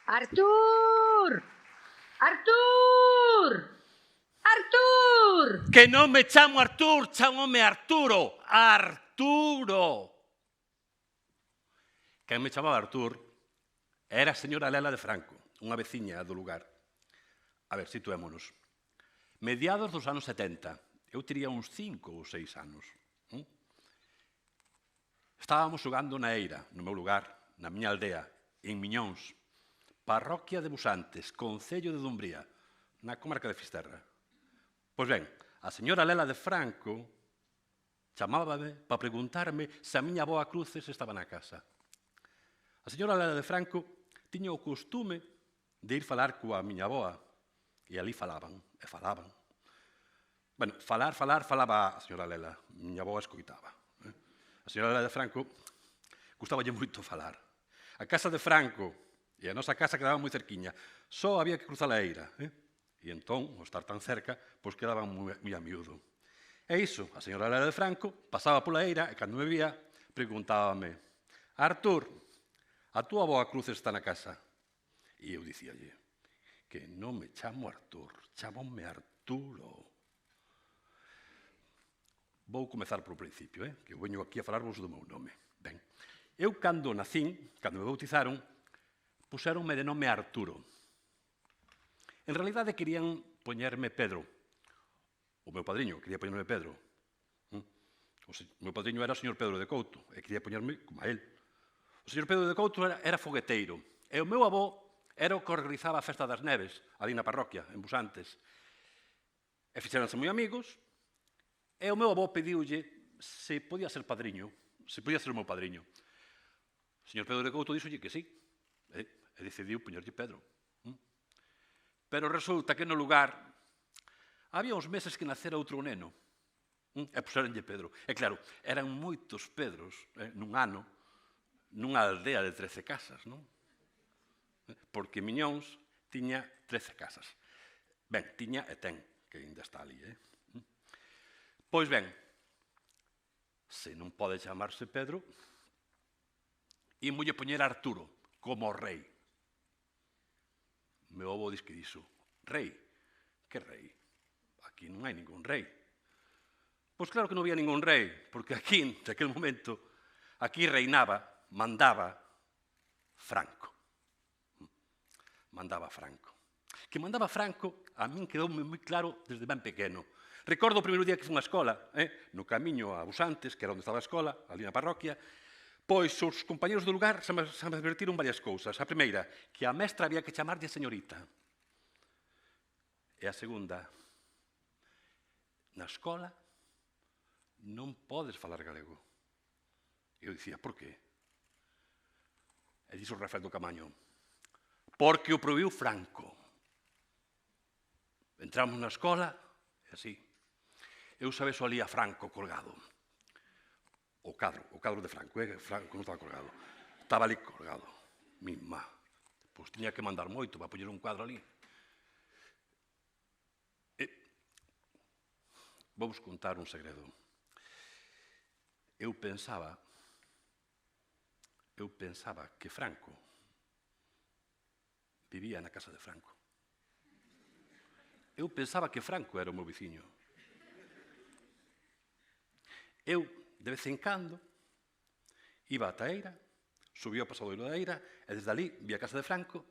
Artur! Artur! Artur! Que non me chamo Artur, chamome Arturo. Arturo. Quen me chamaba Artur era a señora Lela de Franco, unha veciña do lugar. A ver, situémonos. Mediados dos anos 70. Eu tería uns 5 ou 6 anos. Estábamos xogando na Eira, no meu lugar, na miña aldea, en Miñóns, parroquia de Busantes, concello de Dumbría, na comarca de Fisterra. Pois ben, a señora Lela de Franco chamábame para preguntarme se a miña avoa Cruces estaba na casa. A señora Lela de Franco tiña o costume de ir falar coa miña avoa, e ali falaban, e falaban. Bueno, falaba a señora Lela, miña avoa escoitaba. A señora Lela de Franco gustaballe moito falar. A casa de Franco e a nosa casa quedaban moi cerquiña, só había que cruzar a Eira. E entón, ao estar tan cerca, pois quedaban moi a miúdo. E iso, a señora Lela de Franco pasaba pola Eira e cando me vía, preguntábame: Artur, a túa avoa Cruces está na casa? E eu dicíalle que non me chamo Artur, chamome Arturo. Vou comezar polo principio, que eu veño aquí a falarvos do meu nome. Ben, eu cando nacín, cando me bautizaron, puxéronme de nome Arturo. En realidade querían poñerme Pedro. O meu padriño quería poñerme Pedro. O meu padriño era o señor Pedro de Couto e quería poñerme como a él. O señor Pedro de Couto era fogueteiro e o meu avó era o que organizaba a Festa das Neves ali na parroquia, en Busantes. E fixéronse moi amigos e o meu avó pediulle se podía ser padriño, se podía ser o meu padriño. O señor Pedro de Couto díxolle que sí e decidiu poñerlle Pedro. Pero resulta que no lugar había uns meses que nacera outro neno e puxeronlle Pedro. E claro, eran moitos Pedros nun ano, nunha aldea de 13 casas, non? Porque Miñóns tiña 13 casas. Ben, tiña e ten, que ainda está ali. Pois ben, se non pode chamarse Pedro, ímolle poñer Arturo, como rei. Meu avó diz que dixo: rei? Que rei? Aquí non hai ningún rei. Pois claro que non había ningún rei, porque aquí, naquele momento, aquí reinaba, mandaba Franco. Mandaba Franco. Que mandaba Franco, a min quedoume moi claro desde ben pequeno. Recordo o primeiro día que fui á escola, no camiño a Busantes, que era onde estaba a escola, ali na parroquia, pois os compañeros do lugar se me advertiron varias cousas. A primeira, que a mestra había que chamarlle señorita. E a segunda, na escola non podes falar galego. Eu dicía, por qué? E dixo Rafael do Camaño, porque o prohibiu Franco. Entramos na escola e así. Eu sabeso ali a Franco colgado. O cadro de Franco, Franco non estaba colgado. Estaba ali colgado. Mima. Pois tiña que mandar moito para poñer un cuadro ali. Vamos contar un segredo. Eu pensaba que Franco vivía na casa de Franco. Eu pensaba que Franco era o meu veciño. Eu, de vez en cando, iba ata a Eira, subía ao pasadoiro da Eira, e desde ali vía a casa de Franco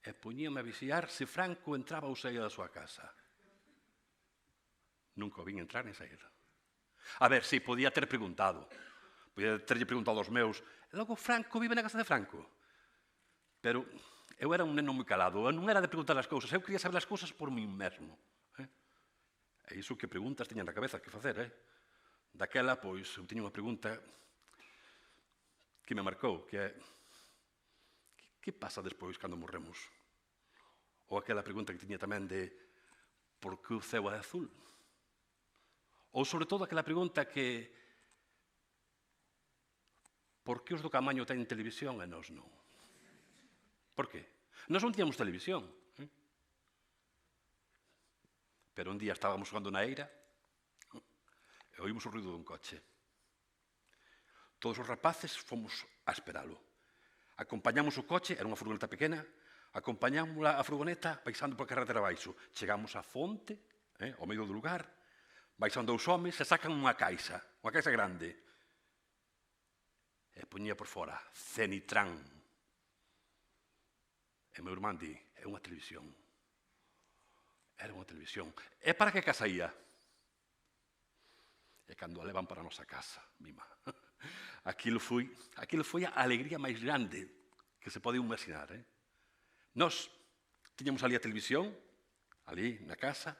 e poñíame a vixiar se Franco entraba ou saía da súa casa. Nunca o vin entrar nem sair. A ver, si, podía ter preguntado. Podía terlle preguntado aos meus, logo Franco vive na casa de Franco? Pero eu era un neno moi calado, eu non era de preguntar as cousas, eu quería saber as cousas por min mesmo. E iso que preguntas tiña na cabeza que facer, Daquela, pois, eu tiña unha pregunta que me marcou, que é: que pasa despois cando morremos? Ou aquela pregunta que tiña tamén de por que o ceo é azul? Ou, sobre todo, aquela pregunta que por que os do Camaño teñen televisión e nós non? Por qué? Nós non tiñamos televisión. Pero un día estábamos xogando na Eira e oímos o ruido dun coche. Todos os rapaces fomos a esperalo. Acompañamos o coche, era unha furgoneta pequena, Acompañámosla a furgoneta baixando por carretera abaixo. Chegamos á fonte, ao medio do lugar, baixan dous homes e sacan unha caixa grande. E poñía por fora, Cenitrán. E meu irmán di, é unha televisión. Era unha televisión. E para que casa ia? E cando a levan para a nosa casa, mima. Aquilo foi a alegría máis grande que se pode imaginar. Nós tiñamos ali a televisión, ali na casa,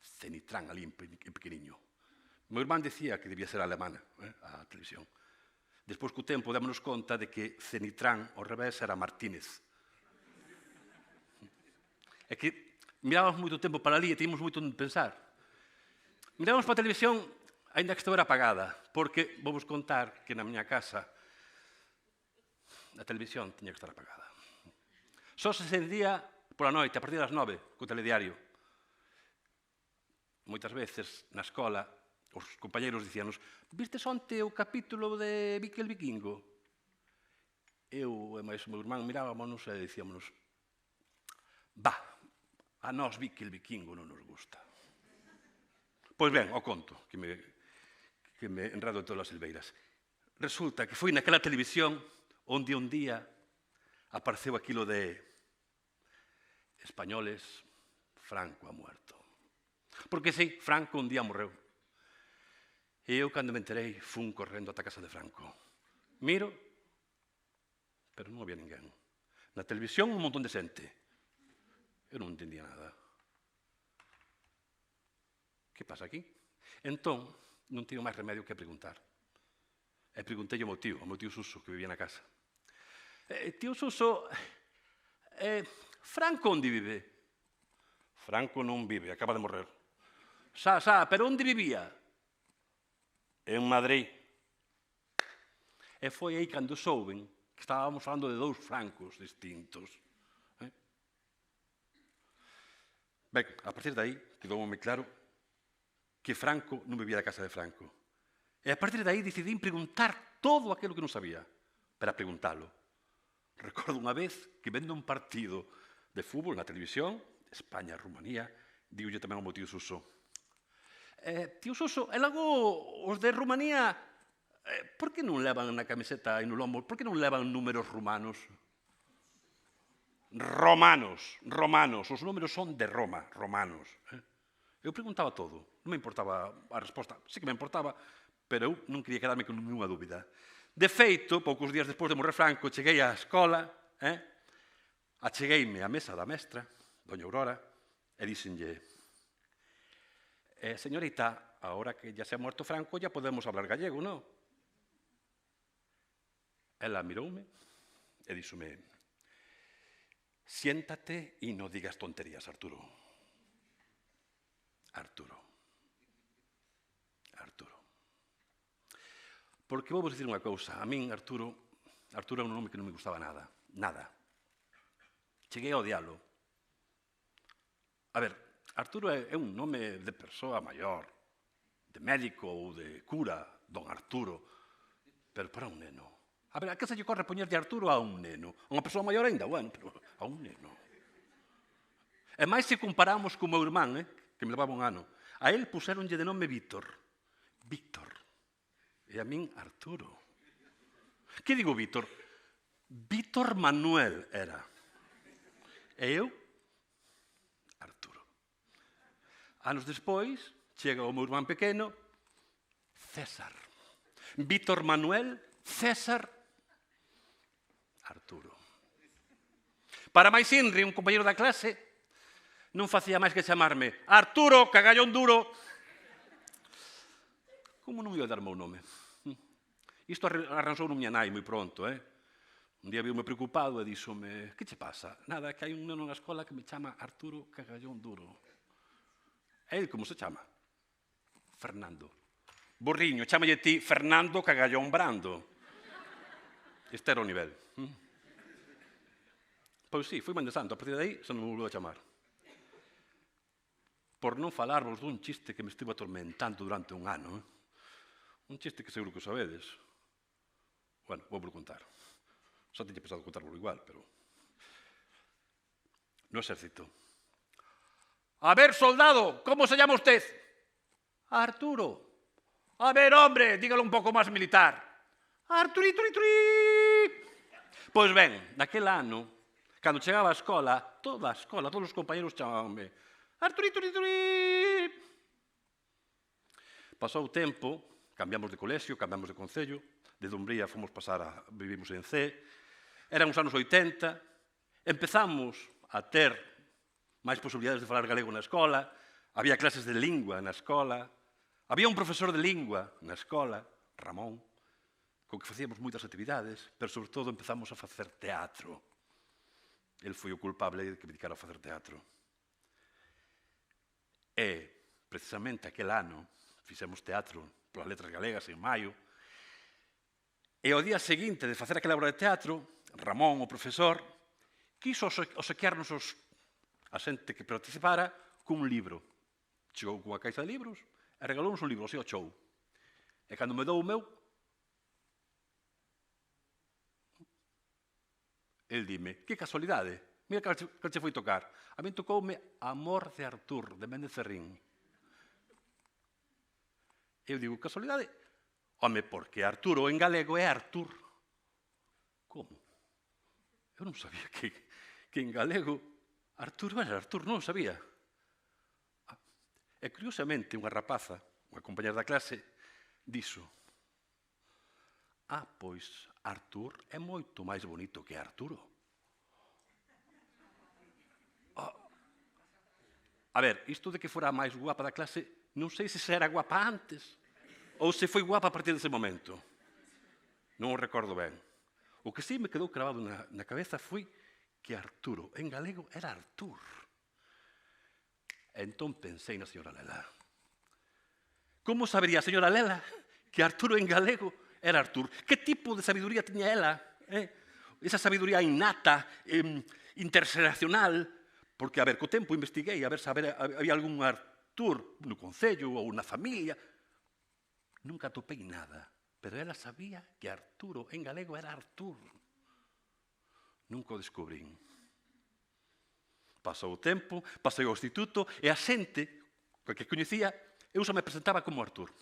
Cenitrán, ali en pequeniño. Meu irmán decía que debía ser alemana, a televisión. Despois, co tempo, démonos conta de que Cenitrán, ao revés, era Martínez. É que mirábamos moito tempo para ali e teníamos moito en pensar. Mirábamos para a televisión, aínda que estivera apagada, porque vou vos contar que na miña casa a televisión tiña que estar apagada. Só se encendía pola noite, a partir das 9, co telediario. Moitas veces, na escola, os compañeiros dicíanos: vistes onte o capítulo de Vicky el Vikingo? Eu e máis o meu irmán mirábamonos e dicíamonos: bah, a nós Vicky el Vikingo non nos gusta. Pois ben, o conto, que me enredo en todas as silveiras. Resulta que foi naquela televisión onde un día apareceu aquilo de españoles, Franco ha muerto. Porque sí, Franco un día morreu. E eu, cando me enterei, fun correndo ata a casa de Franco. Miro, pero non había ninguén. Na televisión un montón de xente. Eu non entendía nada. Que pasa aquí? Entón, non tivo máis remedio que preguntar. E preguntei ao meu tío Suso, que vivía na casa. Tío Suso, Franco onde vive? Franco non vive, acaba de morrer. Pero onde vivía? En Madrid. E foi aí cando souben que estábamos falando de dous Francos distintos. Ben, a partir de aí, quedou moi claro que Franco non vivía da casa de Franco. E a partir de aí decidín preguntar todo aquilo que non sabía para preguntalo. Recordo unha vez que vendo un partido de fútbol na televisión, España-Rumanía, digolle tamén ao meu tío Suso: tío Suso, e logo os de Rumanía, por que non levan na camiseta e no lombo, por que non levan números rumanos? Romanos, os números son de Roma, romanos. Eu preguntaba todo, non me importaba a resposta, sí que me importaba, pero eu non quería quedarme con ninguna dúbida. De feito, poucos días despois de morrer Franco, cheguei á escola, achegueime á mesa da mestra, doña Aurora, e díxenlle: señorita, ahora que ya se ha muerto Franco, ya podemos hablar gallego, non? Ela miroume e díxome: siéntate e non digas tonterías, Arturo. Arturo. Porque vou vos dicir unha cousa. A min, Arturo é un nome que non me gustaba nada. Nada. Cheguei a odialo. A ver, Arturo é un nome de persoa maior, de médico ou de cura, don Arturo, pero para un neno. A ver, a que se lle corre poñerlle Arturo a un neno? A unha persoa maior ainda, bueno, pero a un neno. E máis se comparamos co meu irmán, que me levaba un ano. A él puseronlle de nome Víctor. Víctor. E a min, Arturo. Que digo Víctor? Víctor Manuel era. E eu, Arturo. Anos despois, chega o meu irmán pequeno, César. Víctor Manuel, César, Arturo. Para máis inri, un compañero da clase non facía máis que chamarme Arturo, cagallón duro. Como non ia dar o meu nome? Isto arranxou non miña nai moi pronto, Un día viu-me preocupado e díxome: que che pasa? Nada, que hai un neno na escola que me chama Arturo Cagallón Duro. E el como se chama? Fernando. Borriño, chámalle ti Fernando Cagallón Brando. Este era o nivel. Pois sí, foi mandesando. A partir de aí, se non me volveu a chamar. Por non falarvos dun chiste que me estivo atormentando durante un ano. Un chiste que seguro que sabedes. Bueno, vou contar. Só teña pensado contarvos igual, pero... no exército. A ver, soldado, ¿cómo se llama usted? Arturo. A ver, hombre, dígalo un pouco máis militar. Arturituri. Pois ben, naquel ano, cando chegaba á escola, toda a escola, todos os compañeros chamábanme Arturituri. Pasou o tempo, cambiamos de colexio, cambiamos de concello, de Dumbría fomos pasar vivimos en C, eran os anos 80, empezamos a ter máis posibilidades de falar galego na escola, había clases de lingua na escola, había un profesor de lingua na escola, Ramón, con que facíamos moitas actividades, pero sobre todo empezamos a facer teatro. El foi o culpable de que me dedicara a facer teatro. E, precisamente, aquel ano, fixemos teatro polas Letras Galegas en maio, e ao día seguinte de facer aquela obra de teatro, Ramón, o profesor, quiso obsequiarnos a xente que participara cun libro. Chegou cunha caixa de libros e regalounos un libro, así ao chou. E cando me dou o meu, el dime, que casualidade, mira que che foi tocar. A min tocoume Amor de Artur, de Méndez Ferrín. Eu digo, casualidade? Home, porque Arturo en galego é Artur. Como? Eu non sabía que en galego Arturo era Artur, non o sabía. E curiosamente, unha rapaza, unha compañera da clase, dixo, pois Artur é moito máis bonito que Arturo. A ver, isto de que fora a máis guapa da clase, non sei se era guapa antes ou se foi guapa a partir dese momento. Non o recordo ben. O que sí me quedou cravado na cabeza foi que Arturo en galego era Artur. Entón pensei na señora Lela. Como sabería a señora Lela que Arturo en galego era Artur? Que tipo de sabiduría tiña ela? Esa sabiduría innata, interxeracional. Porque, a ver, co tempo investiguei a ver se había algún Artur no concello ou na familia. Nunca atopei nada, pero ela sabía que Arturo en galego era Artur. Nunca o descubrín. Pasou o tempo, pasei ao instituto e a xente que coñecía, eu só me presentaba como Artur.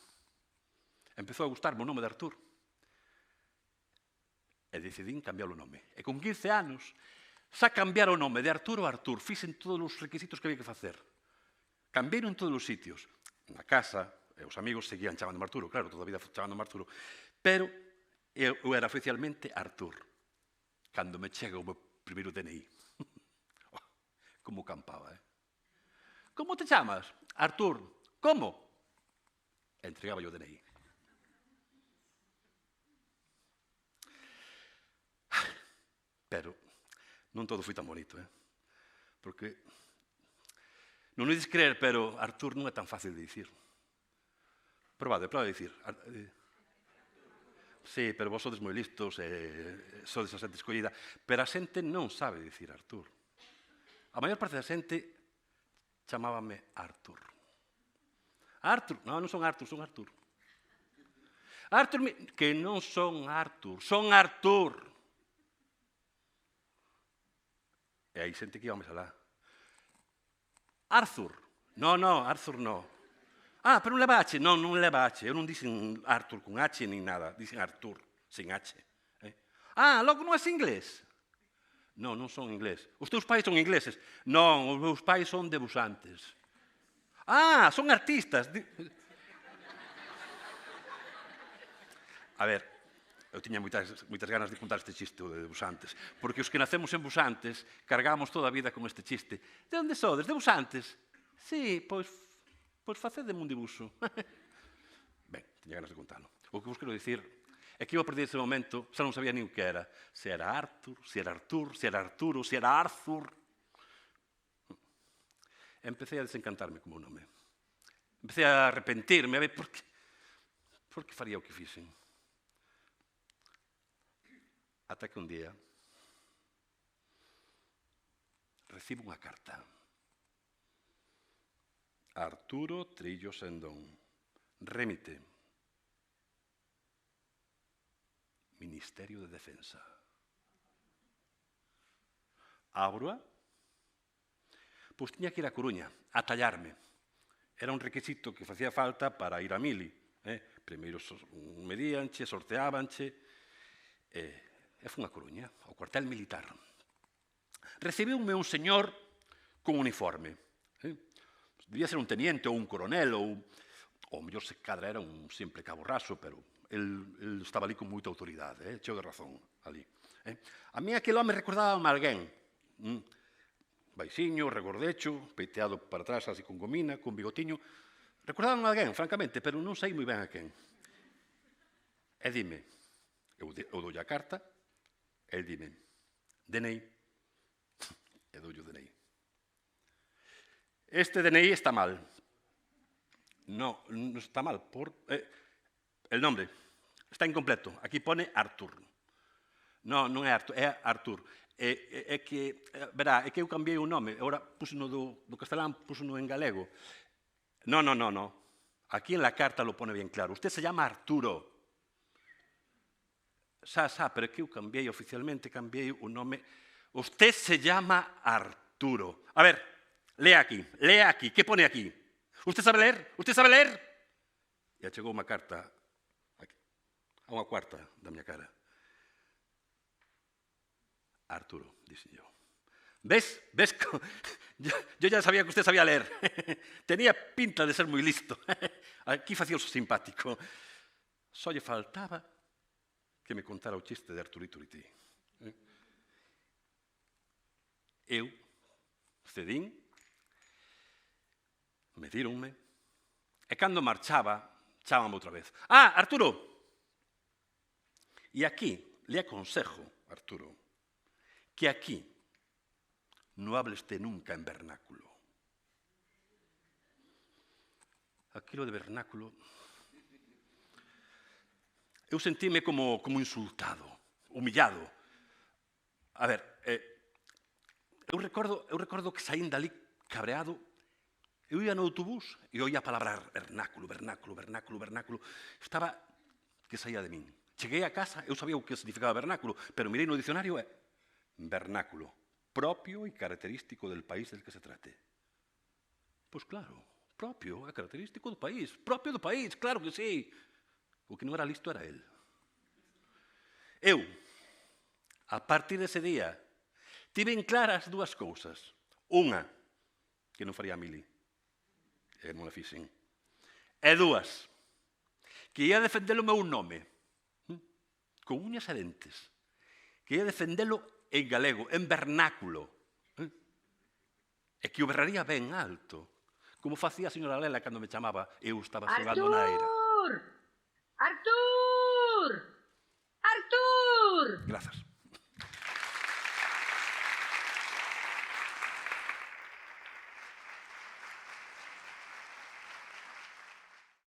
Empezou a gustarme o nome de Artur. E decidín cambiar o nome. E con 15 anos, xa cambiar o nome de Arturo a Artur. Fixen todos os requisitos que había que facer. Cambiaron en todos os sitios. Na casa, e os amigos seguían chamando Arturo, claro, toda a vida chamando Arturo. Pero eu era oficialmente Artur. Cando me chega o meu primeiro DNI. Como campaba, Como te chamas? Artur. Como? Entregaba yo o DNI. Pero non todo foi tan bonito, Porque non o ides creer, pero Artur non é tan fácil de dicir. Probade de dicir. Sí, pero vos sodes moi listos e sodes a xente escollida, pero a xente non sabe dicir Artur. A maior parte da xente chamábame Artur. Artur? Non son Artur, son Artur. Artur, que non son Artur, son Artur. E hai xente que iba máis alá. Arthur. Non, Arthur non. Pero non leva H. Non leva H. Eu non dixen Arthur con H nin nada. Dixen Artur, sin H. Logo non é inglés? Non son inglés. Os teus pais son ingleses? Non, os meus pais son debuxantes. Son artistas. A ver, eu tiña moitas ganas de contar este chiste de Busantes, porque os que nacemos en Busantes cargamos toda a vida con este chiste. De onde sodes? De Busantes? Sí, pois facedeme un dibuixo. Ben, tiña ganas de contalo. O que vos quero dicir é que eu a partir dese momento xa non sabía nin o que era. Se era Artur, se era Artur, se era Arturo, se era Arthur. Empecé a desencantarme como nome. Empecé a arrepentirme, a ver, por que faría o que fixen? Ata que un día recibo unha carta. Arturo Trillo Sendón. Remite. Ministerio de Defensa. Ábroa pois tiña que ir a Coruña, a tallarme. Era un requisito que facía falta para ir a Mili. Primeiro medíanche, sorteábanche, e fun a Coruña, ao cuartel militar. Recibiume un señor con uniforme. Debía ser un teniente ou un coronel, ou mellor se cadra era un simple cabo raso, pero el estaba ali con moita autoridade, cheo de razón ali. A mí aquel home recordaba a alguén, baixiño, regordecho, peiteado para atrás así con gomina, con bigotiño. Recordaba a alguén, francamente, pero non sei moi ben a quen. E dime, eu doulle a carta, e el dime, DNI, e doulle o DNI. Este DNI está mal. No está mal. El nombre está incompleto. Aquí pone Artur. No, non é Artur, é Artur. É que, verá, é que eu cambiei o nome. Agora puxeno do castelán, puxeno en galego. No. Aquí en la carta lo pone bien claro. Usted se llama Arturo. Pero é que eu cambiei oficialmente, cambiei o nome. Usted se llama Arturo. A ver, lea aquí. Que pone aquí? Usted sabe ler? E achegou unha carta a unha cuarta da miña cara. Arturo, dixen yo. ¿Ves? Yo ya sabía que usted sabía leer. Tenía pinta de ser moi listo. Aquí facía o simpático. Só lle faltaba que me contara o chiste de Arturito Urití. Eu cedín, medíronme, e cando marchaba, chámame outra vez. Arturo! E aquí, le aconsejo, Arturo, que aquí no hables te nunca en vernáculo. Aquilo de vernáculo... Eu sentíme como insultado, humillado. A ver, eu recordo que saín dali cabreado. Eu ia no autobús e oía a palabra vernáculo. Estaba que saía de min. Cheguei a casa, eu sabía o que significaba vernáculo, pero mirei no dicionario vernáculo, propio e característico del país del que se trate. Pois claro, propio e característico do país. Propio do país, claro que sí. O que non era listo era el. Eu, a partir dese día, tiven claras dúas cousas. Unha, que non faría a Mili, e non a fixen. E dúas, que ia defender o meu nome, con uñas e dentes, que ia defendelo en galego, en vernáculo, e que o berraría ben alto, como facía a señora Lela cando me chamaba, eu estaba xogando na era. Artur!